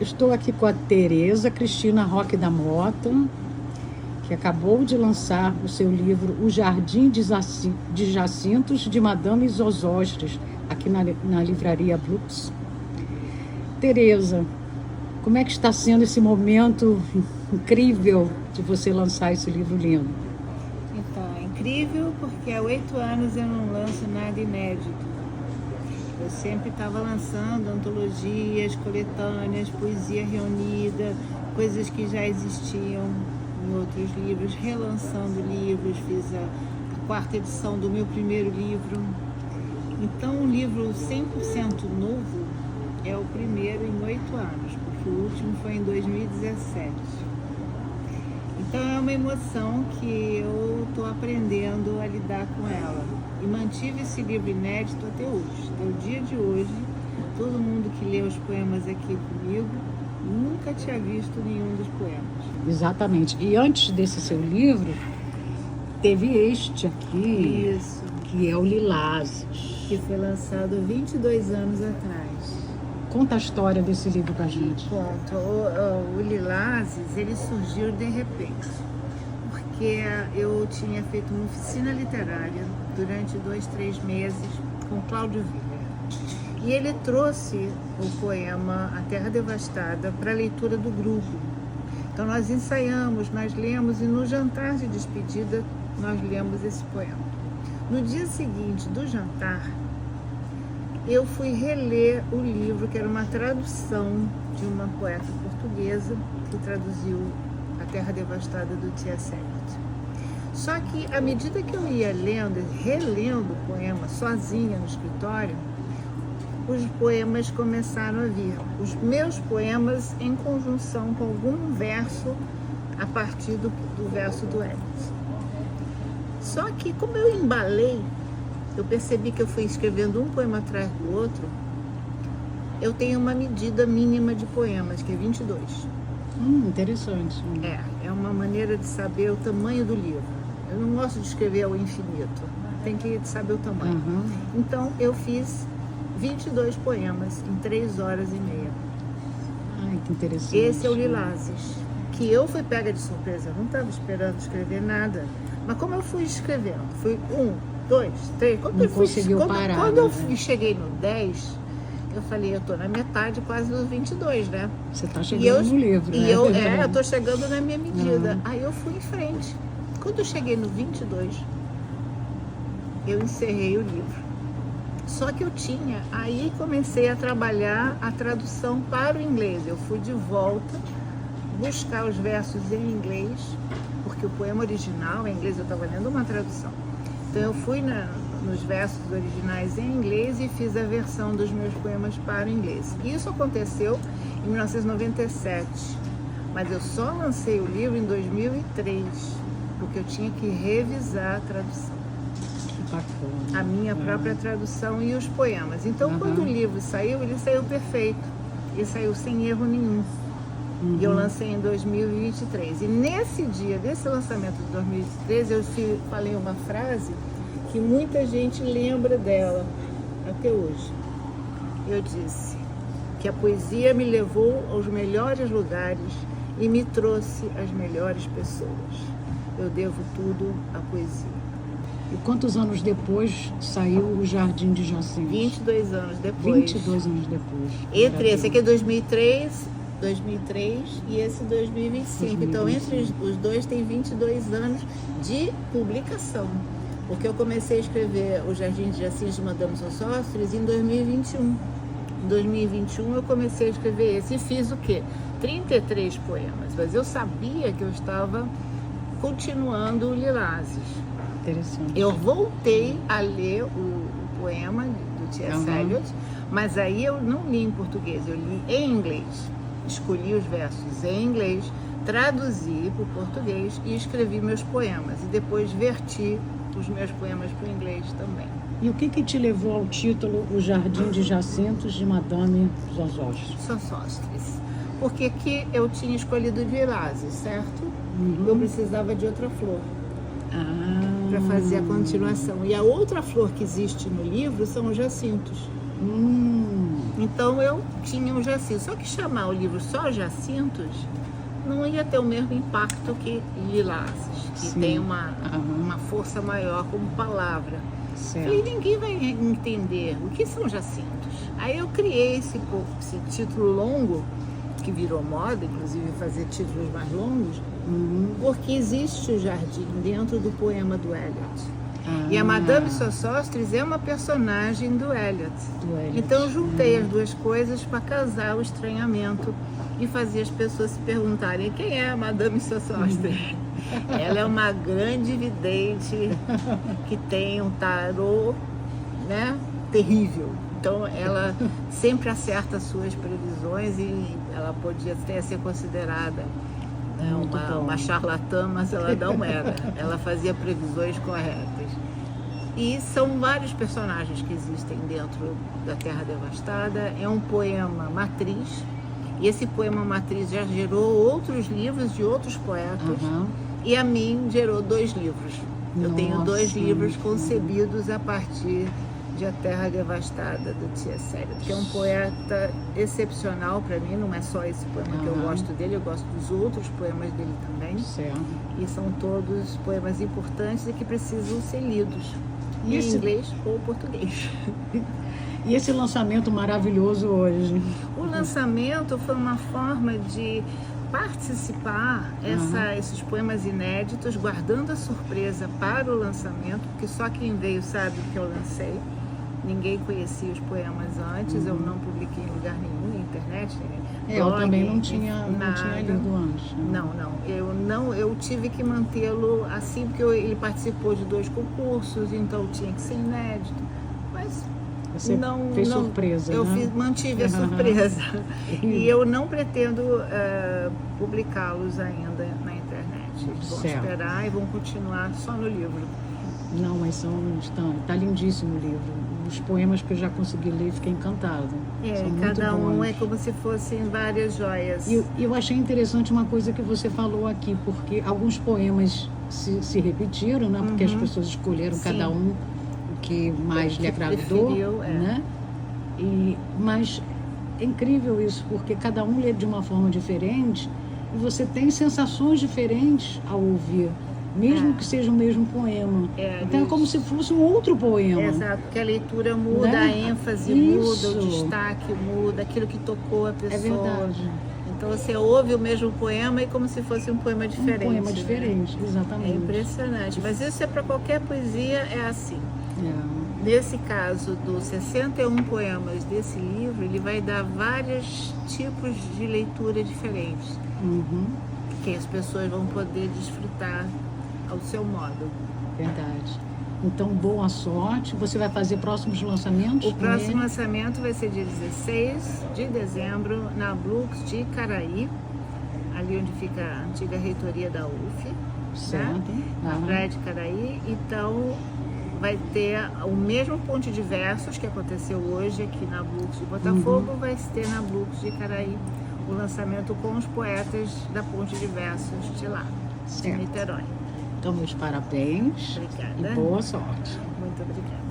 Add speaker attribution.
Speaker 1: Estou aqui com a Tereza Cristina Roque da Mota, que acabou de lançar o seu livro O Jardim de Jacintos, de Madame Zosostres, aqui na livraria Brooks. Tereza, como é que está sendo esse momento incrível de você lançar esse livro lindo?
Speaker 2: Então, é incrível porque há 8 anos eu não lanço nada inédito. Eu sempre estava lançando antologias, coletâneas, poesia reunida, coisas que já existiam em outros livros, relançando livros. Fiz a 4ª edição do meu primeiro livro. Então, um livro 100% novo é o primeiro em 8 anos, porque o último foi em 2017. Então, é uma emoção que eu estou aprendendo a lidar com ela. E mantive esse livro inédito até hoje. Até o dia de hoje, todo mundo que lê os poemas aqui comigo nunca tinha visto nenhum dos poemas.
Speaker 1: Exatamente. E antes desse seu livro, teve este aqui,
Speaker 2: Isso,
Speaker 1: que é o Lilazes.
Speaker 2: que foi lançado 22 anos atrás.
Speaker 1: Conta a história desse livro pra gente.
Speaker 2: Pronto, o Lilazes, ele surgiu de repente, porque eu tinha feito uma oficina literária durante 2-3 meses com Cláudio Villa. E ele trouxe o poema A Terra Devastada para a leitura do grupo. Então nós ensaiamos, nós lemos e no jantar de despedida nós lemos esse poema. No dia seguinte do jantar, eu fui reler o livro, que era uma tradução de uma poeta portuguesa que traduziu A Terra Devastada do T.S. Eliot. Só que à medida que eu ia lendo, relendo o poema sozinha no escritório, os poemas começaram a vir. Os meus poemas em conjunção com algum verso a partir do verso do Eliot. Só que como eu embalei, eu percebi que eu fui escrevendo um poema atrás do outro. Eu tenho uma medida mínima de poemas, que é 22.
Speaker 1: Interessante.
Speaker 2: É uma maneira de saber o tamanho do livro. Eu não gosto de escrever ao infinito, tem que saber o tamanho. Então eu fiz 22 poemas em 3 horas e meia.
Speaker 1: Ai, que interessante.
Speaker 2: Esse é o Lilazes, que eu fui pega de surpresa, eu não estava esperando escrever nada. Mas como eu fui escrevendo, fui 1, 2, 3, quando eu cheguei no 10, eu falei, eu tô na metade, quase nos 22, né?
Speaker 1: Você tá chegando no livro, né?
Speaker 2: Eu tô chegando na minha medida. Aí eu fui em frente. Quando eu cheguei no 22, eu encerrei o livro. Só que aí comecei a trabalhar a tradução para o inglês. Eu fui de volta buscar os versos em inglês, porque o poema original em inglês eu estava lendo uma tradução. Então eu fui nos versos originais em inglês e fiz a versão dos meus poemas para o inglês. Isso aconteceu em 1997, mas eu só lancei o livro em 2003, porque eu tinha que revisar a tradução.
Speaker 1: Que bacana.
Speaker 2: A minha própria tradução e os poemas. Então quando o livro saiu, ele saiu perfeito. Ele saiu sem erro nenhum. E eu lancei em 2023. E nesse dia, desse lançamento de 2023, eu falei uma frase que muita gente lembra dela até hoje. Eu disse que a poesia me levou aos melhores lugares e me trouxe as melhores pessoas. Eu devo tudo à poesia.
Speaker 1: E quantos anos depois saiu O Jardim de Jacintos?
Speaker 2: 22 anos depois.
Speaker 1: 22 anos depois.
Speaker 2: Entre esse aqui é 2003 e esse 2025. Então, entre os dois tem 22 anos de publicação. Porque eu comecei a escrever O Jardim de Jacintos de Madame Zosostres em 2021. Em 2021 eu comecei a escrever esse e fiz o quê? 33 poemas. Mas eu sabia que eu estava continuando o Lilazes.
Speaker 1: Interessante.
Speaker 2: Eu voltei a ler o poema do T.S. Eliot, mas aí eu não li em português, eu li em inglês. Escolhi os versos em inglês, traduzi para o português e escrevi meus poemas. E depois verti os meus poemas para o inglês também.
Speaker 1: E o que te levou ao título O Jardim de Jacintos, de Madame Zosostres?
Speaker 2: Zosostres. Porque aqui eu tinha escolhido Lilazes, certo? Eu precisava de outra flor para fazer a continuação. E a outra flor que existe no livro são os jacintos. Então eu tinha um Jacinto. Só que chamar o livro só Jacintos não ia ter o mesmo impacto que Lilazes, que
Speaker 1: Sim.
Speaker 2: tem uma força maior como palavra.
Speaker 1: Certo.
Speaker 2: Falei, ninguém vai entender o que são Jacintos. Aí eu criei esse título longo, que virou moda, inclusive fazer títulos mais longos, porque existe o jardim dentro do poema do Eliot. E a Madame Sosostris é uma personagem do Eliot. Então eu juntei as duas coisas para casar o estranhamento e fazer as pessoas se perguntarem quem é a Madame Sosostris. Ela é uma grande vidente que tem um tarô, né, terrível. Então ela sempre acerta as suas previsões e ela podia até ser considerada, né, uma charlatã, mas ela não era. Ela fazia previsões corretas. E são vários personagens que existem dentro da Terra Devastada. É um poema matriz. E esse poema matriz já gerou outros livros de outros poetas. E a mim gerou 2 livros. Eu tenho 2 livros concebidos a partir de A Terra Devastada, do T.S. Eliot, que é um poeta excepcional para mim. Não é só esse poema que eu gosto dele, eu gosto dos outros poemas dele também.
Speaker 1: Certo.
Speaker 2: E são todos poemas importantes e que precisam ser lidos em inglês ou português.
Speaker 1: E esse lançamento maravilhoso hoje?
Speaker 2: O lançamento foi uma forma de participar esses poemas inéditos, guardando a surpresa para o lançamento, porque só quem veio sabe que eu lancei. Ninguém conhecia os poemas antes, eu não publiquei em lugar nenhum, na internet.
Speaker 1: Eu também não tinha lido antes.
Speaker 2: Eu tive que mantê-lo assim, porque ele participou de 2 concursos, então tinha que ser inédito. Mas
Speaker 1: você fez surpresa,
Speaker 2: eu
Speaker 1: né?
Speaker 2: Mantive a surpresa. E eu não pretendo publicá-los ainda na internet. Eles vão esperar e vão continuar só no livro.
Speaker 1: Não, mas tá lindíssimo o livro. Os poemas que eu já consegui ler, fiquei encantada. São muito
Speaker 2: cada um
Speaker 1: bons.
Speaker 2: é como se fossem várias joias.
Speaker 1: E eu achei interessante uma coisa que você falou aqui, porque alguns poemas se repetiram, né? Porque as pessoas escolheram cada um o que mais lhe agradou, né? Mas é incrível isso, porque cada um lê de uma forma diferente e você tem sensações diferentes ao ouvir. Mesmo que seja o mesmo poema. Então é como se fosse um outro poema.
Speaker 2: Exato, porque a leitura muda, né? A ênfase muda, o destaque muda, aquilo que tocou a pessoa.
Speaker 1: É verdade.
Speaker 2: Então você ouve o mesmo poema e como se fosse um poema diferente.
Speaker 1: Um poema diferente, né? Exatamente.
Speaker 2: É impressionante. Mas isso é para qualquer poesia, é assim. Nesse caso, dos 61 poemas desse livro, ele vai dar vários tipos de leitura diferentes. Que as pessoas vão poder desfrutar ao seu modo.
Speaker 1: Verdade. Então, boa sorte. Você vai fazer próximos lançamentos?
Speaker 2: O próximo lançamento vai ser dia 16 de dezembro, na Blux de Icaraí, ali onde fica a antiga reitoria da UF,
Speaker 1: certo?
Speaker 2: Né? Na praia de Icaraí. Então, vai ter o mesmo Ponte de Versos que aconteceu hoje aqui na Blux de Botafogo, vai ter na Blux de Icaraí o lançamento com os poetas da Ponte de Versos de lá, de Niterói.
Speaker 1: Então, meus parabéns.
Speaker 2: Obrigada.
Speaker 1: E boa sorte.
Speaker 2: Muito obrigada.